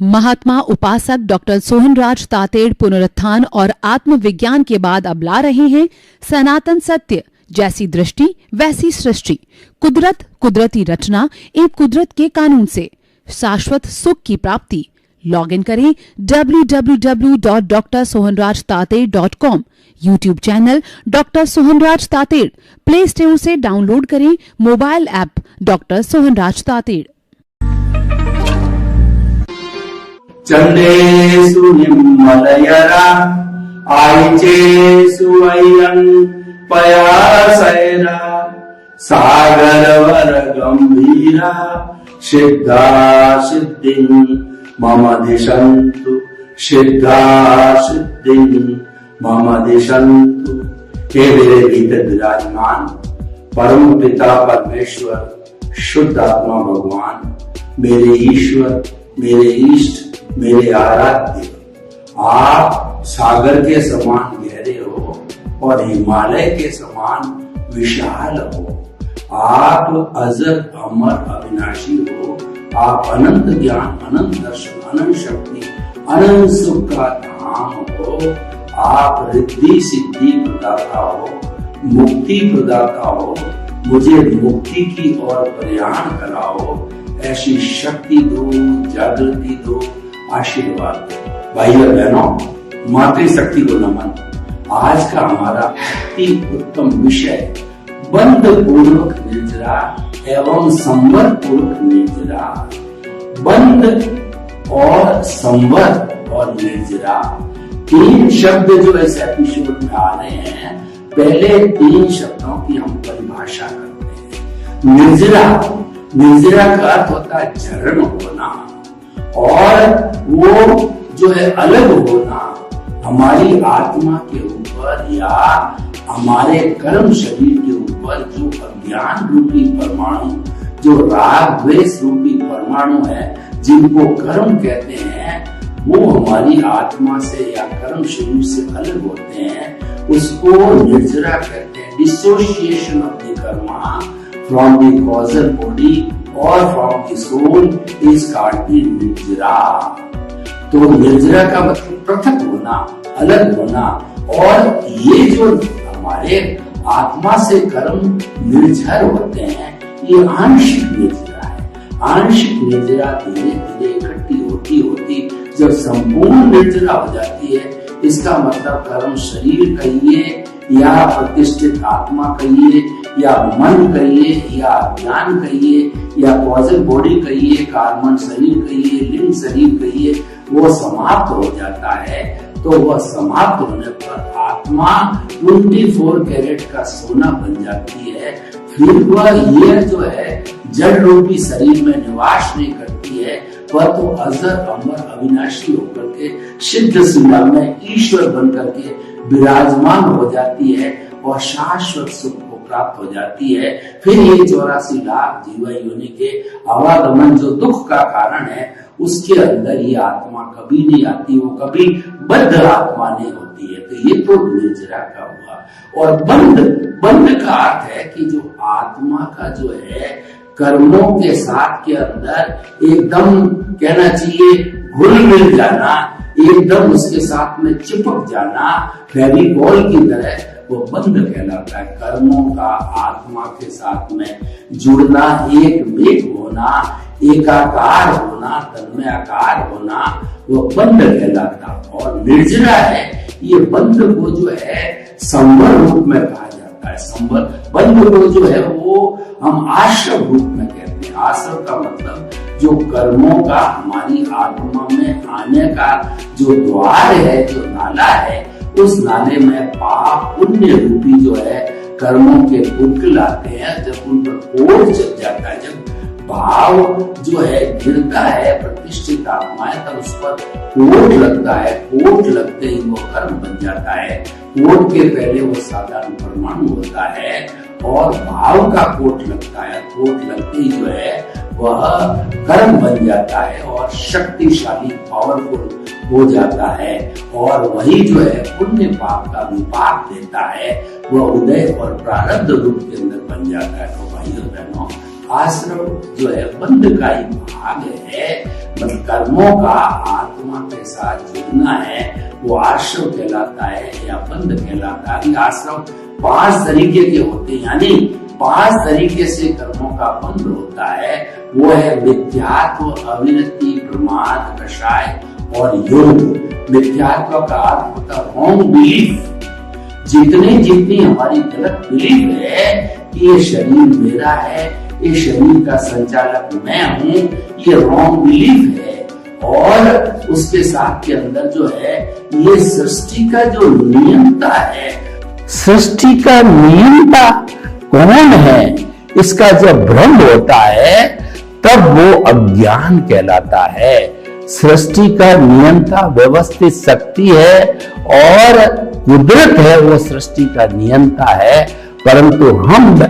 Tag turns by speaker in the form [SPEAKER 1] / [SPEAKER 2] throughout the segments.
[SPEAKER 1] महात्मा उपासक डॉक्टर सोहनराज तातेड़ पुनरुत्थान और आत्मविज्ञान के बाद अब ला रहे हैं सनातन सत्य, जैसी दृष्टि वैसी सृष्टि, कुदरत, कुदरती रचना एवं कुदरत के कानून से शाश्वत सुख की प्राप्ति। लॉग इन करें www.drsohanrajtated.com, YouTube channel doctor Sohanraj Tated, play store से डाउनलोड करें mobile app doctor Sohanraj Tated.
[SPEAKER 2] चंदेषु निम्मलयरा आयचेषु वैरं पयासैरा सागरवर गंभीरा सिद्धा सिद्धिं मम दिशन्तु सिद्धा सिद्धिं मम दिशन्तु। हे मेरे भीतर विराजमान परम पिता परमेश्वर शुद्ध आत्मा भगवान, मेरे ईश्वर, मेरे इष्ट, मेरे आराध्य, आप सागर के समान गहरे हो और हिमालय के समान विशाल हो। आप अजर अमर अविनाशी हो। आप अनंत ज्ञान, अनंत दर्शन, अनंत शक्ति, अनंत सुख का धाम हो। आप रिद्धि सिद्धि प्रदाता हो, मुक्ति प्रदाता हो। मुझे मुक्ति की ओर प्रयाण कराओ, ऐसी शक्ति दो, जागृति दो, आशीर्वाद दो। भाइयों बहनों, मातृशक्ति को नमन। आज का हमारा अति उत्तम विषय बंध पूर्वक निर्जरा एवं संवर पूर्वक निर्जरा। बंध और संवर और निर्जरा, तीन शब्द जो इस एपिसोड में आ रहे हैं। पहले तीन शब्दों की हम परिभाषा करते हैं। निर्जरा, निर्जरा का अर्थ होता है झरण होना, और वो जो है अलग होना हमारी आत्मा के ऊपर या हमारे कर्म शरीर के ऊपर जो अज्ञान रूपी परमाणु, जो राग द्वेष रूपी परमाणु है, जिनको कर्म कहते हैं, वो हमारी आत्मा से या कर्म शरीर से अलग होते हैं। उसको निर्जरा कहते हैं। Dissociation of the karma from the causal body और from the soul is called nirjara. तो निर्जरा का मतलब पृथक होना, अलग होना। और ये जो हमारे आत्मा से कर्म निर्जर होते हैं, ये आंशिक निर्जरा है। आंशिक निर्जरा धीरे धीरे इकट्ठी होती होती जब संपूर्ण निर्जरा हो जाती है, इसका मतलब कर्म शरीर कहिए या प्रतिष्ठित आत्मा कहिए या मन कहिए या ज्ञान कहिए या कॉजल बॉडी कहिए, कार्बन शरीर कहिए, लिंग शरीर कहिए, वो समाप्त हो जाता है। तो वह समाप्त होने पर आत्मा 24 कैरेट का सोना बन जाती है। फिर वह ये जो है जड़ रूपी शरीर में निवास नहीं करती है, वह तो अजर अमर अविनाशी होकर के सिद्ध शिला में ईश्वर बन करके विराजमान हो जाती है और शाश्वत सुख को प्राप्त हो जाती है। फिर ये 84 लाख जीवा योनि के आवागमन जो दुख का कारण है, उसके अंदर ये आत्मा कभी नहीं आती, वो कभी बद्ध आत्मा नहीं होती है। तो ये तो निर्जरा का हुआ। और बंध, बंध का अर्थ है कि जो आत्मा का जो है कर्मों के साथ के अंदर एकदम कहना चाहिए घुल मिल जाना, एकदम उसके साथ में चिपक जाना, फेविकॉल की तरह, वो बंध कहलाता है। कर्मों का आत्मा के साथ में जुड़ना, एक मेक होना, एकाकार होना, तन्मयाकार होना, वो बंध कहलाता। और निर्जरा है, ये बंध को जो है संवर रूप में कहा जाता है। संवर बंध को जो है वो हम आश्रम रूप में कहते हैं। आश्रम का मतलब जो कर्मों का हमारी आत्मा में आने का जो द्वार है, जो नाला है, उस नाले में पाप पुण्य रूपी जो है कर्मों के पुण्य आते हैं। जब उन पर कोट चल जाता है, जब भाव जो है गिरता है प्रतिष्ठित आत्मा है, तब उस पर कोट लगता है। कोट लगते ही वो कर्म बन जाता है। कोट के पहले वो साधारण परमाणु होता है और भाव का कोट लगता है। कोट लगते ही जो है वह कर्म बन जाता है और शक्तिशाली पावरफुल हो जाता है। और वही जो है पुण्य पाप का विपाक देता है, वह उदय और प्रारब्ध रूप के अंदर बन जाता है। तो भाइयों बहनों, आश्रम जो है बंध का ही भाग है। मतलब कर्मों का आत्मा के साथ जुड़ना है, वो आश्रव कहलाता है या बंध कहलाता है। आश्रव 5 तरीके के होते हैं, यानी 5 तरीके से कर्मों का बंध होता है। वो है मिथ्यात्व, अविरति, प्रमाद, कषाय और योग। मिथ्यात्व का अर्थ होता है रॉन्ग बिलीफ। जितनी हमारी गलत बिलीफ है कि ये शरीर मेरा है, ये शरीर का संचालक मैं हूँ, ये रॉन्ग बिलीफ है। और उसके साथ के अंदर जो है ये सृष्टि का जो नियंता है, सृष्टि का नियंता कौन है, इसका जब भ्रम होता है तब वो अज्ञान कहलाता है। सृष्टि का नियंता व्यवस्थित शक्ति है और कुदरत है, वो सृष्टि का नियंता है। परंतु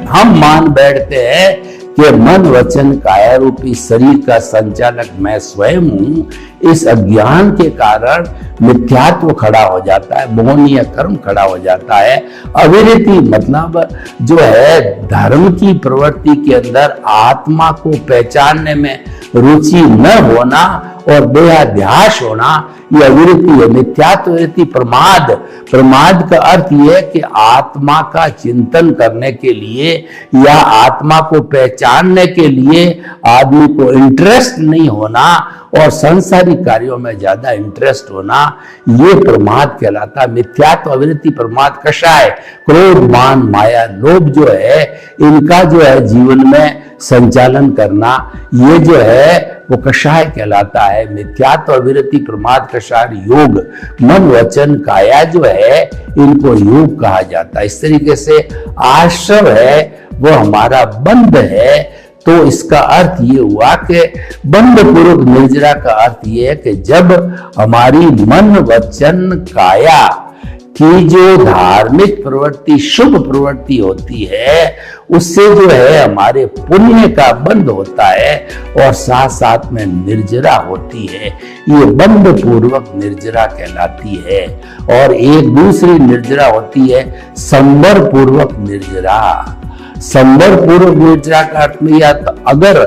[SPEAKER 2] हम मान बैठते हैं कि मन वचन काया रूपी शरीर का संचालक मैं स्वयं हूं। इस अज्ञान के कारण मिथ्यात्व खड़ा हो जाता है, मोहनीय कर्म खड़ा हो जाता है। अविरति मतलब जो है धर्म की प्रवृत्ति के अंदर आत्मा को पहचानने में रुचि न होना और देहाध्यास होना, ये अविरति है। मिथ्यात्व विरति प्रमाद, प्रमाद का अर्थ यह है कि आत्मा का चिंतन करने के लिए या आत्मा को पहचानने के लिए आदमी को इंटरेस्ट नहीं होना और सांसारिक कार्यों में ज्यादा इंटरेस्ट होना, ये प्रमाद कहलाता है। मिथ्यात्व अविरति प्रमाद कषाय, क्रोध मान माया लोभ जो है इनका जो है जीवन में संचालन करना, ये जो है वो कषाय कहलाता है। मिथ्यात्व अविरति प्रमाद कषाय योग, मन वचन काया जो है इनको योग कहा जाता है। इस तरीके से आश्रव है वो हमारा बंध है। तो इसका अर्थ ये हुआ कि बंध पूर्वक निर्जरा का अर्थ ये है कि जब हमारी मन वचन काया की जो धार्मिक प्रवृत्ति शुभ प्रवृत्ति होती है उससे जो है हमारे पुण्य का बंध होता है और साथ साथ में निर्जरा होती है, ये बंध पूर्वक निर्जरा कहलाती है। और एक दूसरी निर्जरा होती है संवर पूर्वक निर्जरा। संवर पूर्वक निर्जरा का अर्थ में या तो अगर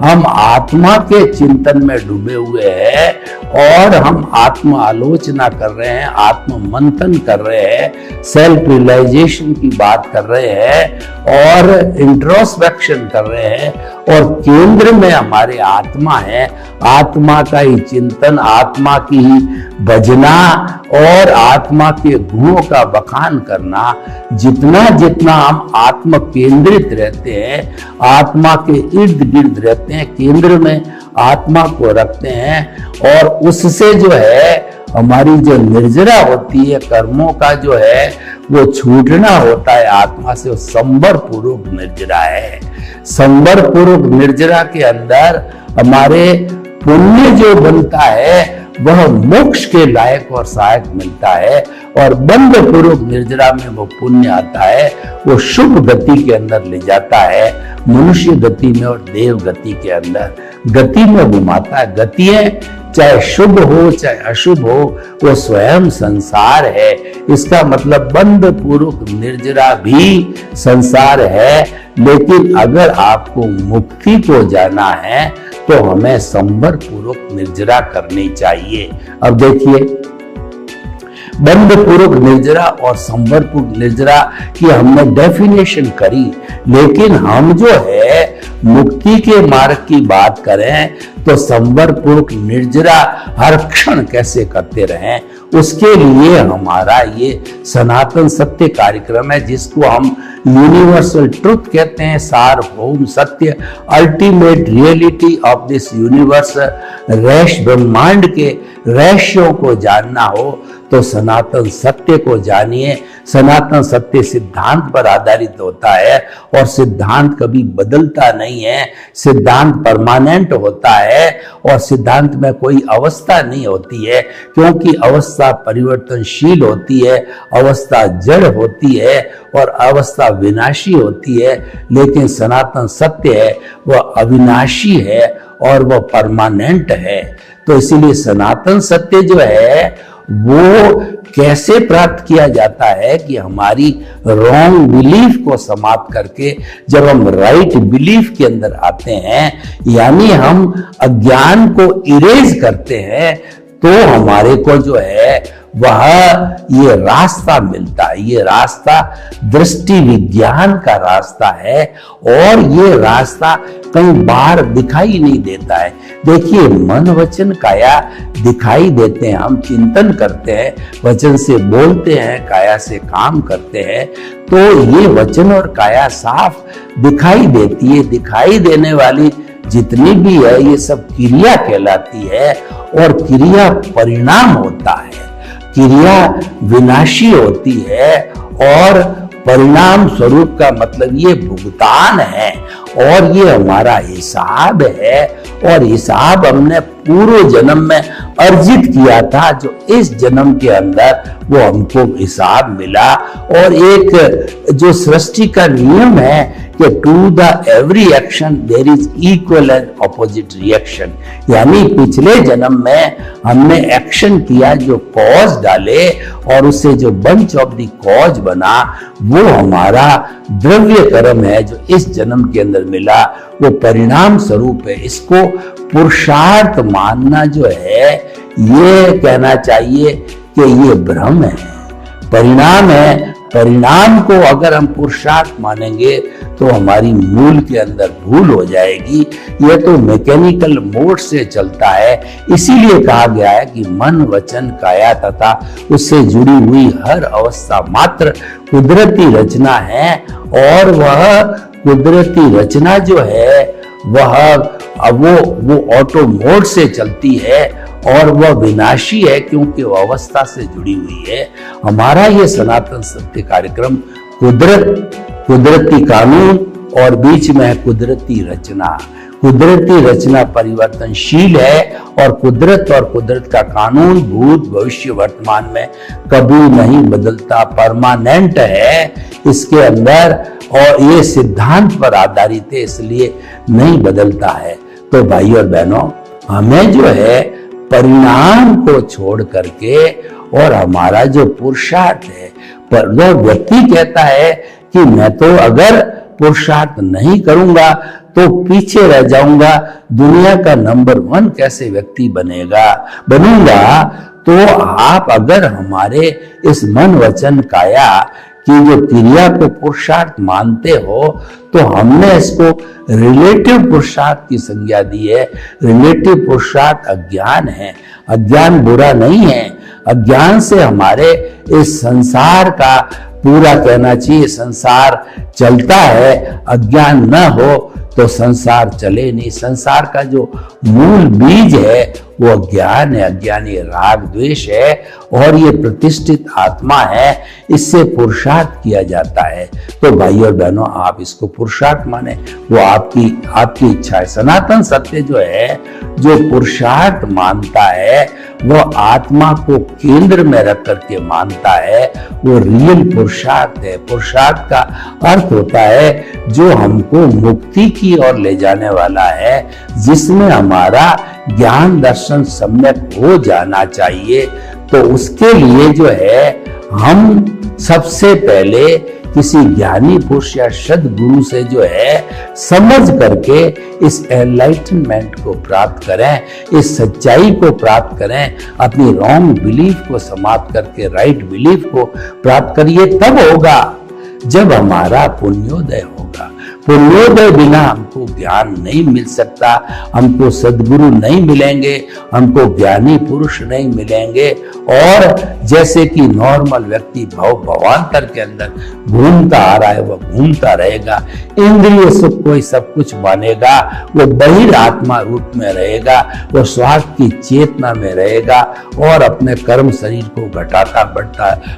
[SPEAKER 2] हम आत्मा के चिंतन में डूबे हुए हैं और हम आत्म आलोचना कर रहे हैं, आत्म मंथन कर रहे हैं, सेल्फ रियलाइजेशन की बात कर रहे हैं और इंट्रोस्पेक्शन कर रहे हैं और केंद्र में हमारे आत्मा है, आत्मा का ही चिंतन, आत्मा की ही भजना और आत्मा के गुणों का बखान करना, जितना जितना हम आत्म केंद्रित रहते हैं, आत्मा के इर्द गिर्द रहते हैं, केंद्र में आत्मा को रखते हैं और उससे जो है हमारी जो निर्जरा होती है, कर्मों का जो है वो छूटना होता है आत्मा से, वो संवर पूर्वक निर्जरा है। संवर पूर्वक निर्जरा के अंदर हमारे पुण्य जो बनता है वह मोक्ष के लायक और सहायक मिलता है और बंध पूर्वक निर्जरा में वो पुण्य आता है, वो शुभ गति के अंदर ले जाता है, मनुष्य गति में और देव गति के अंदर गति में घुमाता है। गति है चाहे शुभ हो चाहे अशुभ हो, वो स्वयं संसार है। इसका मतलब बंध पूर्वक निर्जरा भी संसार है, लेकिन अगर आपको मुक्ति को जाना है तो हमें संवर पूर्वक निर्जरा करनी चाहिए। अब देखिए बंध पूर्वक निर्जरा और संवर पूर्वक निर्जरा की हमने डेफिनेशन करी, लेकिन हम जो है मुक्ति के मार्ग की बात करें तो संवर पूर्वक निर्जरा हर क्षण कैसे करते रहें, उसके लिए हमारा ये सनातन सत्य कार्यक्रम है, जिसको हम यूनिवर्सल ट्रुथ कहते हैं, सार्वभौम सत्य, ultimate reality of this universe. रहस्य ब्रह्मांड के रहस्यों को जानना हो तो सनातन सत्य को जानिए। सनातन सत्य सिद्धांत पर आधारित होता है और सिद्धांत कभी बदलता नहीं है, सिद्धांत परमानेंट होता है और सिद्धांत में कोई अवस्था नहीं होती है, क्योंकि अवस्था परिवर्तनशील होती है, अवस्था जड़ होती है और अवस्था विनाशी होती है। लेकिन सनातन सत्य है वह अविनाशी है और वह परमानेंट है। तो इसीलिए सनातन सत्य जो है
[SPEAKER 3] वो कैसे प्राप्त किया जाता है कि हमारी रॉन्ग बिलीफ को समाप्त करके जब हम राइट बिलीफ के अंदर आते हैं, यानी हम अज्ञान को इरेज करते हैं, तो हमारे को जो है वह ये रास्ता मिलता है। ये रास्ता दृष्टि विज्ञान का रास्ता है और ये रास्ता कई बार दिखाई नहीं देता है। देखिए, मन वचन काया दिखाई देते हैं, हम चिंतन करते हैं, वचन से बोलते हैं, काया से काम करते हैं, तो ये वचन और काया साफ दिखाई देती है। दिखाई देने वाली जितनी भी है ये सब क्रिया कहलाती है और क्रिया परिणाम होता है। क्रिया विनाशी होती है और परिणाम स्वरूप का मतलब ये भुगतान है और ये हमारा हिसाब है। और हिसाब हमने पूर्व जन्म में अर्जित किया था, जो इस जन्म के अंदर वो हमको हिसाब मिला। और एक जो सृष्टि का नियम है कि to the every action there is equal and opposite reaction, यानी पिछले जन्म में हमने एक्शन किया, जो कॉज डाले और उससे जो बंच ऑफ द कॉज बना, वो हमारा द्रव्य कर्म है जो इस जन्म के अंदर मिला, वो परिणाम स्वरूप है। इसको पुरुषार्थ मानना जो है, ये कहना चाहिए कि ये भ्रम है, परिणाम है। परिणाम को अगर हम पुरुषार्थ मानेंगे तो हमारी मूल के अंदर भूल हो जाएगी। यह तो मैकेनिकल मोड से चलता है। इसीलिए कहा गया है कि मन वचन काया तथा उससे जुड़ी हुई हर अवस्था मात्र कुदरती रचना है और वह कुदरती रचना जो है वह वो ऑटो मोड से चलती है और वह विनाशी है, क्योंकि वह अवस्था से जुड़ी हुई है। हमारा ये सनातन सत्य कार्यक्रम कुदरती कानून और बीच में है कुदरती रचना। कुदरती रचना परिवर्तनशील है और कुदरत का कानून भूत भविष्य वर्तमान में कभी नहीं बदलता, परमानेंट है इसके अंदर और ये सिद्धांत पर आधारित है, इसलिए नहीं बदलता है। तो भाई और बहनों, हमें जो है परिणाम को छोड़ करके और हमारा जो पुरुषार्थ है, पर जो व्यक्ति कहता है कि मैं तो अगर पुरुषार्थ नहीं करूंगा तो पीछे रह जाऊंगा, दुनिया का नंबर 1 कैसे व्यक्ति बनूंगा, तो आप अगर हमारे इस मन वचन काया की जो क्रिया को पुरुषार्थ मानते हो, तो हमने इसको रिलेटिव पुरुषार्थ की संज्ञा दी है। रिलेटिव पुरुषार्थ अज्ञान है। अज्ञान बुरा नहीं है। अज्ञान से हमारे इस संसार का पूरा कहना चाहिए संसार चलता है। अज्ञान न हो तो संसार चले नहीं। संसार का जो मूल बीज है वो अज्ञान है। अज्ञान ये राग द्वेष है और ये प्रतिष्ठित आत्मा है, इससे पुरुषार्थ किया जाता है। तो भाई और बहनों, आप इसको पुरुषार्थ माने, वो आपकी इच्छा है। सनातन सत्य जो है, जो पुरुषार्थ मानता है, वो आत्मा को केंद्र में रख करके मानता है, वो रियल पुरुषार्थ है। पुरुषार्थ का अर्थ होता है जो हमको मुक्ति की ओर ले जाने वाला है, जिसमें हमारा ज्ञान दर्शन सम्यक हो जाना चाहिए। तो उसके लिए जो है हम सबसे पहले किसी ज्ञानी पुरुष या सद्गुरु से जो है समझ करके इस एनलाइटनमेंट को प्राप्त करें, इस सच्चाई को प्राप्त करें, अपनी रॉन्ग बिलीफ को समाप्त करके राइट बिलीफ को प्राप्त करिए। तब होगा जब हमारा पुण्योदय होगा। पुण्योदय बिना हमको ज्ञान नहीं मिल सकता, हमको सद्गुरु नहीं मिलेंगे, हमको ज्ञानी पुरुष नहीं मिलेंगे। और जैसे कि नॉर्मल व्यक्ति भवांतर के अंदर घूमता आ रहा है, वह घूमता रहेगा, इंद्रिय सुख को ही सब कुछ मानेगा, वो बहिर आत्मा रूप में रहेगा, वो स्वार्थ की चेतना में रहेगा और अपने कर्म शरीर को घटाता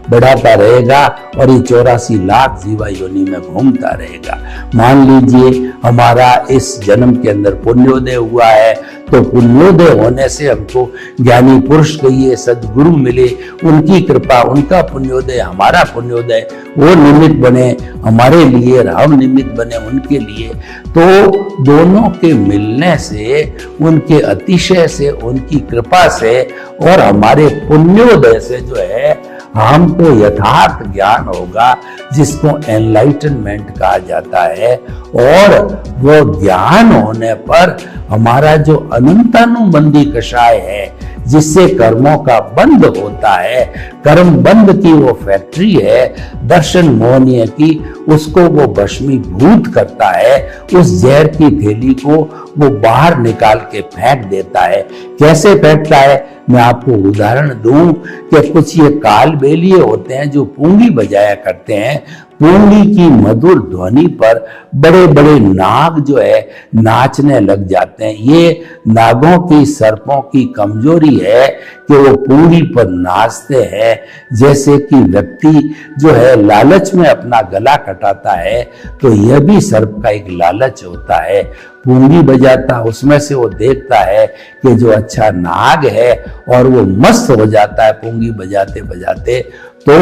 [SPEAKER 3] बढ़ाता रहेगा और ये 84 लाख जीवा योनि में घूमता रहेगा। मान मान लीजिए हमारा इस जन्म के अंदर पुण्योदय हुआ है, तो पुण्योदय होने से हमको ज्ञानी पुरुष कहिए, सदगुरु मिले, उनकी कृपा, उनका पुण्योदय, हमारा पुण्योदय, वो निमित्त बने हमारे लिए और हम निमित्त बने उनके लिए। तो दोनों के मिलने से, उनके अतिशय से, उनकी कृपा से और हमारे पुण्योदय से जो है हमको यथार्थ ज्ञान होगा, जिसको एनलाइटनमेंट कहा जाता है। और वो ज्ञान होने पर हमारा जो अनंतानुबंधी कषाय है, जिससे कर्मों का बंद होता है, कर्म बंद की वो फैक्ट्री है दर्शन मोहनीय की, उसको वो भस्मीभूत करता है। उस जहर की थैली को वो बाहर निकाल के फेंक देता है। कैसे फेंकता है? मैं आपको उदाहरण दूं कि कुछ ये कालबेलिए होते हैं जो पूंगी बजाया करते हैं। पूंगी की मधुर ध्वनि पर बड़े बड़े नाग जो है नाचने लग जाते हैं। ये नागों की, सर्पों की कमजोरी है कि वो पूंगी पर नाचते हैं। जैसे कि व्यक्ति जो है लालच में अपना गला कटाता है, तो यह भी सर्प का एक लालच होता है। पूंगी बजाता, उसमें से वो देखता है कि जो अच्छा नाग है, और वो मस्त हो जाता है पूंगी बजाते बजाते। तो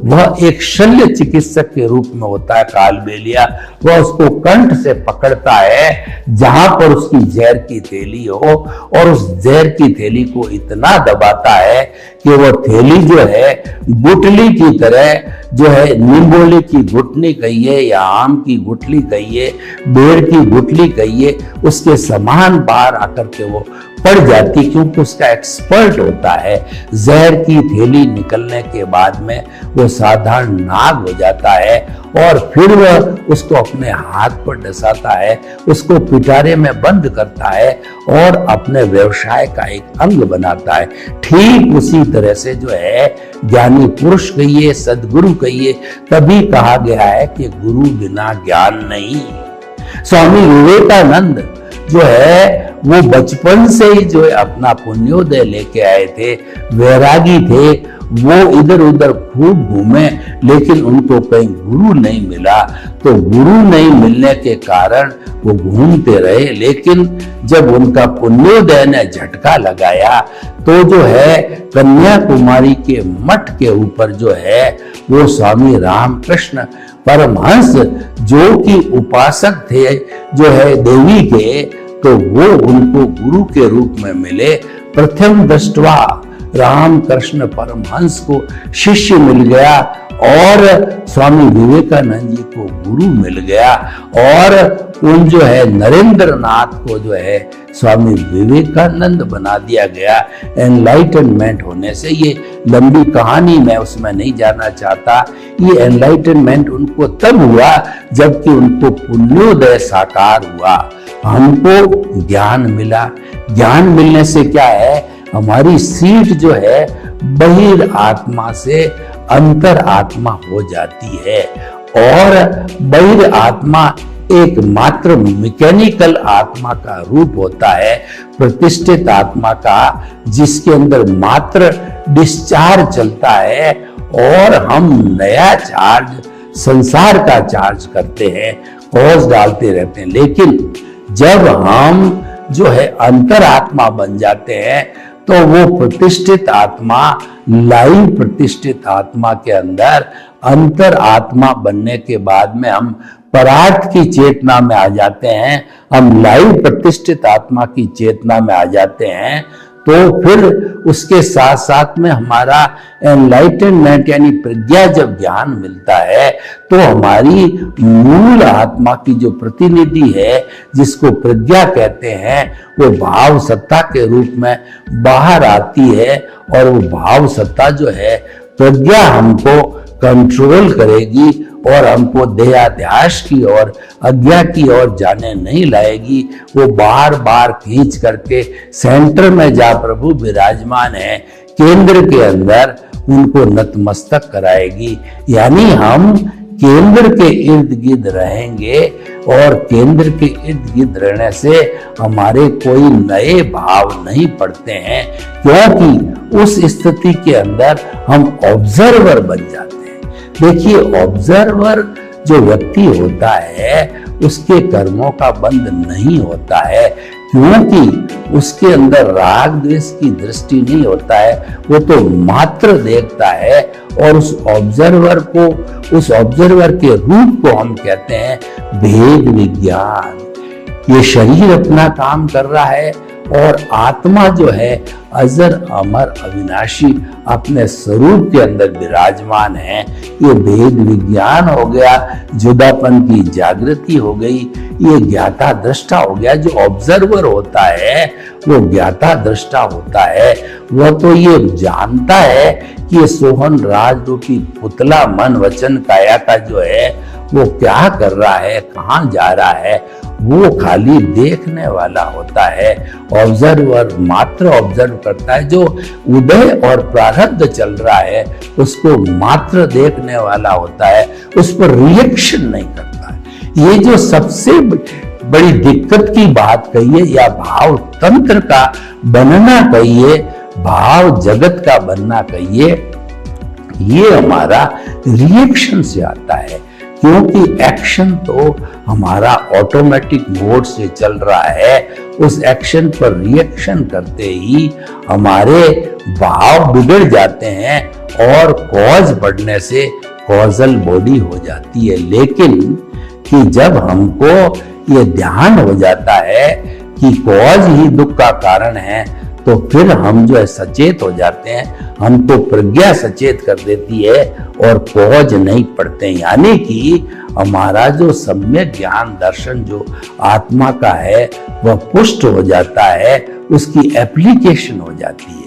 [SPEAKER 3] वह एक शल्य चिकित्सक के रूप में होता है कालबेलिया। वह उसको कंठ से पकड़ता है जहां पर उसकी जहर की थैली हो, और उस जहर की थैली को इतना दबाता है कि वो थैली जो है गुठली की तरह, जो है निम्बोली की गुठली कहिए या आम की गुठली कहिए, बेर की गुठली कहिए, उसके समान बाहर आकर के वो पड़ जाती, क्योंकि उसका एक्सपर्ट होता है। जहर की थैली निकलने के बाद में वो साधारण नाग हो जाता है, और फिर वह उसको अपने हाथ पर डसाता है, उसको पिटारे में बंद करता है और अपने व्यवसाय का एक अंग बनाता है। ठीक उसी तरह से जो है ज्ञानी पुरुष कहिए, सदगुरु कहिए, तभी कहा गया है कि गुरु बिना ज्ञान नहीं। स्वामी विवेकानंद जो है वो बचपन से ही जो है अपना पुण्योदय लेके आए थे, वैरागी थे। वो इधर उधर खूब घूमे, लेकिन उनको कहीं गुरु नहीं मिला। तो गुरु नहीं मिलने के कारण वो घूमते रहे, लेकिन जब उनका पुण्योदय ने झटका लगाया, तो जो है कन्याकुमारी के मठ के ऊपर जो है वो स्वामी रामकृष्ण परमहंस, जो कि उपासक थे जो है देवी के, तो वो उनको गुरु के रूप में मिले। प्रथम दृष्टवा रामकृष्ण परमहंस को शिष्य मिल गया, और स्वामी विवेकानंद जी को गुरु मिल गया, और उन जो है नरेंद्र नाथ को जो है स्वामी विवेकानंद बना दिया गया एनलाइटनमेंट होने से। ये लंबी कहानी, मैं उसमें नहीं जाना चाहता। ये एनलाइटनमेंट उनको तब हुआ जबकि उनको पुण्योदय साकार हुआ, हमको ज्ञान मिला। ज्ञान मिलने से क्या है, हमारी सीट जो है बहिर आत्मा से अंतर आत्मा हो जाती है, और बहिर आत्मा एक मात्र मैकेनिकल आत्मा का रूप होता है, प्रतिष्ठित आत्मा का, जिसके अंदर मात्र डिस्चार्ज चलता है, और हम नया चार्ज, संसार का चार्ज करते हैं, कॉज डालते रहते हैं। लेकिन जब हम जो है अंतरात्मा बन जाते हैं, तो वो प्रतिष्ठित आत्मा, लाइव प्रतिष्ठित आत्मा के अंदर अंतर आत्मा बनने के बाद में हम परार्थ की चेतना में आ जाते हैं, हम लाइव प्रतिष्ठित आत्मा की चेतना में आ जाते हैं। तो फिर उसके साथ साथ में हमारा एनलाइटनमेंट यानी प्रज्ञा, जब ज्ञान मिलता है, तो हमारी मूल आत्मा की जो प्रतिनिधि है, जिसको प्रज्ञा कहते हैं, वो भाव सत्ता के रूप में बाहर आती है, और वो भाव सत्ता जो है प्रज्ञा हमको कंट्रोल करेगी, और हमको देहाध्यास की ओर, अज्ञा की ओर जाने नहीं लाएगी। वो बार बार खींच करके सेंटर में जा प्रभु विराजमान है, केंद्र के अंदर उनको नतमस्तक कराएगी। यानी हम केंद्र के इर्द गिर्द रहेंगे, और केंद्र के इर्द गिर्द रहने से हमारे कोई नए भाव नहीं पड़ते हैं, क्योंकि उस स्थिति के अंदर हम ऑब्जर्वर बन जाते हैं। देखिए, ऑब्जर्वर जो व्यक्ति होता है उसके कर्मों का बंध नहीं होता है, क्योंकि उसके अंदर राग द्वेष की दृष्टि नहीं होता है। वो तो मात्र देखता है और उस ऑब्जर्वर के रूप को हम कहते हैं भेद विज्ञान। ये शरीर अपना काम कर रहा है और आत्मा जो है अजर अमर अविनाशी अपने स्वरूप के अंदर विराजमान है। ये भेद विज्ञान हो गया, जुदापन की जागृति हो गई, ये ज्ञाता दृष्टा हो गया। जो ऑब्जर्वर होता है वो ज्ञाता दृष्टा होता है। वह तो ये जानता है कि ये सोहन राज रूपी पुतला मन वचन काया का जो है वो क्या कर रहा है, कहाँ जा रहा है, वो खाली देखने वाला होता है। ऑब्जर्वर मात्र ऑब्जर्व करता है। जो उदय और प्रारब्ध चल रहा है उसको मात्र देखने वाला होता है, उस पर रिएक्शन नहीं करता है। ये जो सबसे बड़ी दिक्कत की बात कहिए या भाव तंत्र का बनना कहिए, भाव जगत का बनना कहिए, ये हमारा रिएक्शन से आता है। क्योंकि एक्शन तो हमारा ऑटोमेटिक मोड से चल रहा है, उस एक्शन पर रिएक्शन करते ही हमारे भाव बिगड़ जाते हैं और कॉज बढ़ने से कॉजल बॉडी हो जाती है। लेकिन कि जब हमको ये ध्यान हो जाता है कि कॉज ही दुख का कारण है, तो फिर हम जो है सचेत हो जाते हैं। हमको प्रज्ञा सचेत कर देती है और कॉज नहीं पड़ते। यानी कि हमारा जो सम्यक ज्ञान दर्शन जो आत्मा का है वह पुष्ट हो जाता है, उसकी एप्लीकेशन हो जाती है।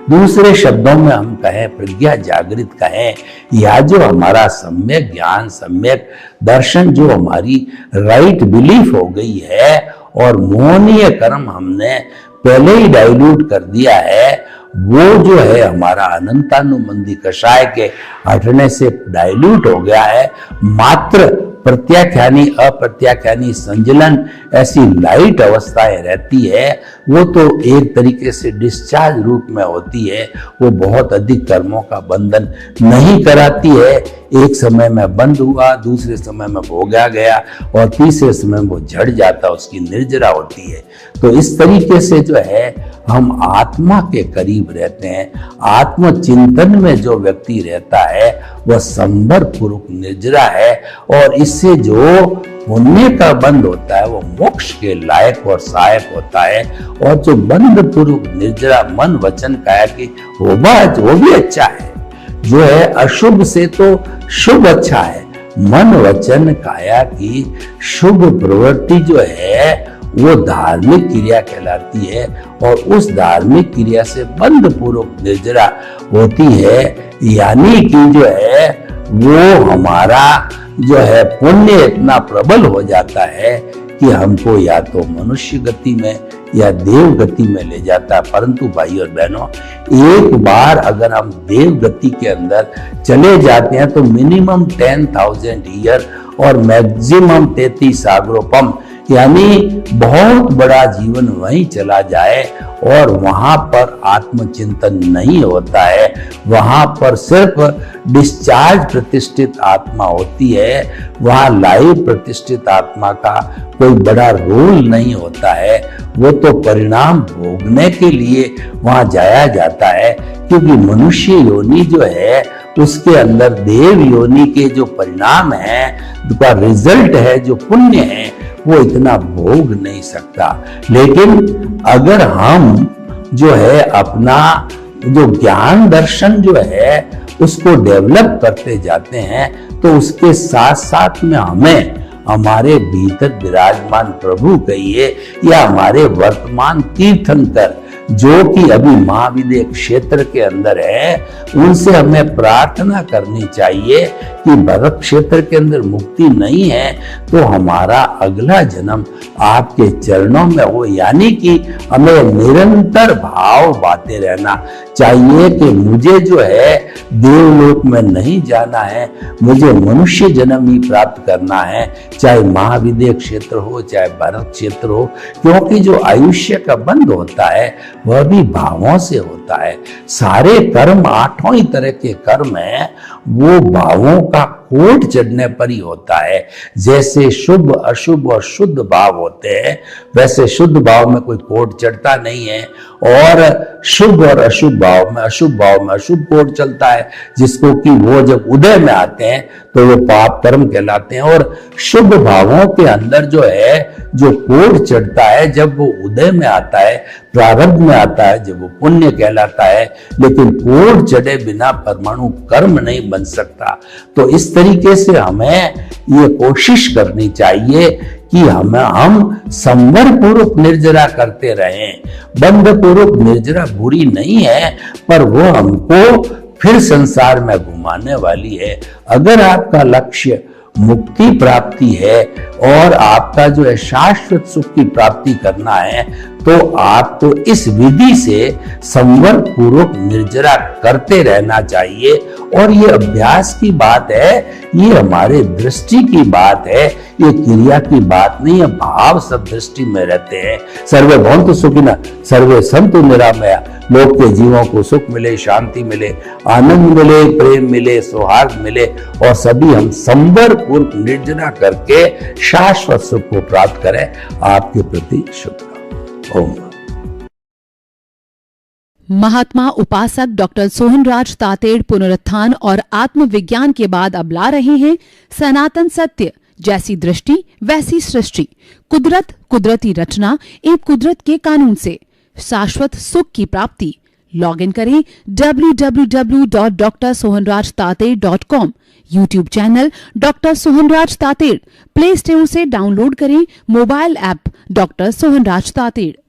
[SPEAKER 3] दूसरे शब्दों में हम कहें, प्रज्ञा जागृत कहें, या जो हमारा सम्यक ज्ञान सम्यक दर्शन जो हमारी राइट बिलीफ हो गई है और मोहनीय कर्म हमने पहले ही डाइल्यूट कर दिया है, वो जो है हमारा अनंतानुबंधी कषाय के हटने से डाइल्यूट हो गया है। मात्र प्रत्याख्यानी अप्रत्याख्यानी संजलन ऐसी लाइट अवस्थाएं रहती है, वो तो एक तरीके से डिस्चार्ज रूप में होती है। वो बहुत अधिक कर्मों का बंधन नहीं कराती है। एक समय में बंद हुआ, दूसरे समय में भोगा गया और तीसरे समय में वो झड़ जाता, उसकी निर्जरा होती है। तो इस तरीके से जो है हम आत्मा के करीब रहते हैं। आत्मचिंतन में जो व्यक्ति रहता है वह संभर पूर्वक निर्जरा है और इससे जो पुण्य का बंध होता है वो मोक्ष के लायक और सहायक होता है। और जो बंध पूर्वक निर्जरा मन वचन काया की वो भी अच्छा है। जो है अशुभ से तो शुभ अच्छा है। मन वचन काया की शुभ प्रवृत्ति जो है वो धार्मिक क्रिया कहलाती है और उस धार्मिक क्रिया से बंध पूर्वक निर्जरा होती है। यानी कि जो है वो हमारा जो है पुण्य इतना प्रबल हो जाता है कि हमको या तो मनुष्य गति में या देव गति में ले जाता है। परंतु भाई और बहनों, एक बार अगर हम देव गति के अंदर चले जाते हैं तो मिनिमम 10,000 ईयर और मैक्सिमम 33 सागरोपम, यानी बहुत बड़ा जीवन वहीं चला जाए और वहां पर आत्मचिंतन नहीं होता है। वहां पर सिर्फ डिस्चार्ज प्रतिष्ठित आत्मा होती है। वहां लाइव प्रतिष्ठित आत्मा का कोई बड़ा रोल नहीं होता है। वो तो परिणाम भोगने के लिए वहां जाया जाता है, क्योंकि मनुष्य योनि जो है उसके अंदर देव योनि के जो परिणाम है, का रिजल्ट है, जो पुण्य है, वो इतना भोग नहीं सकता। लेकिन अगर हम जो है अपना जो ज्ञान दर्शन जो है उसको डेवलप करते जाते हैं तो उसके साथ साथ में हमें हमारे भीतर विराजमान प्रभु कहिए या हमारे वर्तमान तीर्थंकर जो कि अभी महाविद्य क्षेत्र के अंदर है, उनसे हमें प्रार्थना करनी चाहिए कि भरत क्षेत्र के अंदर मुक्ति नहीं है तो हमारा अगला जन्म आपके चरणों में हो। यानी कि हमें निरंतर भाव बाते रहना चाहिए कि मुझे जो है देवलोक में नहीं जाना है, मुझे मनुष्य जन्म ही प्राप्त करना है, चाहे महाविद्य क्षेत्र हो चाहे भरत क्षेत्र हो। क्योंकि जो आयुष्य का बंध होता है वह भी भावों से होता है। सारे कर्म, 8 ही तरह के कर्म हैं, वो भावों का कोट चढ़ने पर ही होता है। जैसे शुभ अशुभ और शुद्ध भाव होते हैं, वैसे शुद्ध भाव में कोई कोट चढ़ता नहीं है, और शुभ और अशुभ भाव में अशुभ कोट चलता है, जिसको कि वो जब उदय में आते हैं तो वो पाप कर्म कहलाते हैं। और शुभ भावों के अंदर जो है जो कोट चढ़ता है, जब वो उदय में आता है, प्रारब्ध में आता है, जब वो पुण्य कहलाता है। लेकिन कोट चढ़े बिना परमाणु कर्म नहीं बन सकता। तो इस तरीके से हमें ये कोशिश करनी चाहिए कि हम संवर पूर्वक निर्जरा करते रहें। बंध पूर्वक निर्जरा बुरी नहीं है, पर वो हमको फिर संसार में घुमाने वाली है। अगर आपका लक्ष्य मुक्ति प्राप्ति है और आपका जो है शाश्वत सुख की प्राप्ति करना है, तो आपको इस विधि से संवर पूर्वक निर्जरा करते रहना चाहिए। और ये अभ्यास की बात है, ये हमारे दृष्टि की बात है, ये क्रिया की बात नहीं है। भाव सब दृष्टि में रहते हैं। सर्वे भवन्तु सुखिनः, सर्वे सन्तु निरामया। लोग के जीवों को सुख मिले, शांति मिले, आनंद मिले, प्रेम मिले, सौहार्द मिले, और सभी हम संवर पूर्वक निर्जरा करके शाश्वत सुख को प्राप्त करें। आपके प्रति शुभ। ओम।
[SPEAKER 1] महात्मा उपासक डॉक्टर सोहनराज तातेड़ पुनरुत्थान और आत्मविज्ञान के बाद अब ला रहे हैं सनातन सत्य, जैसी दृष्टि वैसी सृष्टि, कुदरत, कुदरती रचना एवं कुदरत के कानून से शाश्वत सुख की प्राप्ति। लॉग इन करें www.drsohanrajtated.com। YouTube channel doctor Sohanraj Tated, play store से डाउनलोड करें mobile app doctor Sohanraj Tated.